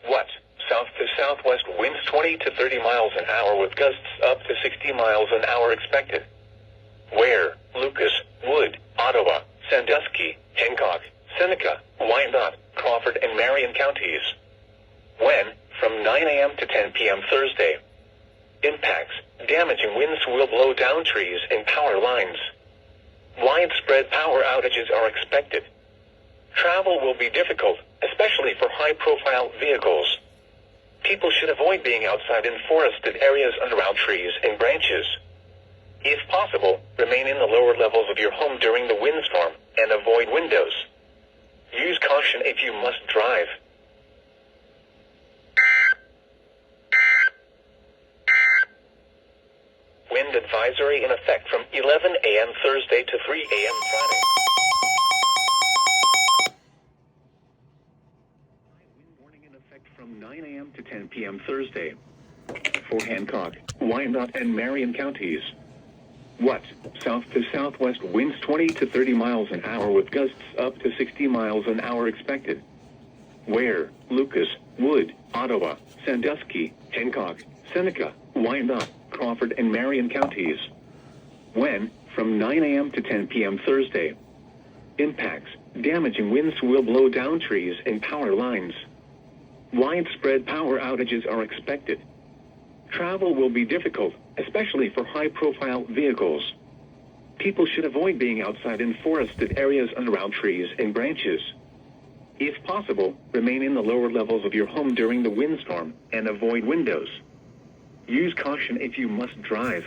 What? South to southwest winds 20 to 30 miles an hour with gusts up to 60 miles an hour expected. Where? Lucas, Wood, Ottawa, Sandusky, Hancock, Seneca, Wyandotte, Crawford, and Marion counties. When? From 9 a.m. to 10 p.m. Thursday. Impacts. Damaging winds will blow down trees and power lines. Widespread power outages are expected. Travel will be difficult, especially for high-profile vehicles. People should avoid being outside in forested areas and around trees and branches. If possible, remain in the lower levels of your home during the windstorm and avoid windows. Use caution if you must drive. Wind advisory in effect from 11 a.m. Thursday to 3 a.m. Friday. Wind warning in effect from 9 a.m. to 10 p.m. Thursday. For Hancock, Wyandotte, and Marion counties. What? South to southwest winds 20 to 30 miles an hour with gusts up to 60 miles an hour expected. Where? Lucas, Wood, Ottawa, Sandusky, Hancock, Seneca, Wyandotte, Crawford, and Marion counties. When? From 9 a.m. to 10 p.m. Thursday. Impacts. Damaging winds will blow down trees and power lines. Widespread power outages are expected. Travel will be difficult, especially for high-profile vehicles. People should avoid being outside in forested areas and around trees and branches. If possible, remain in the lower levels of your home during the windstorm and avoid windows. Use caution if you must drive.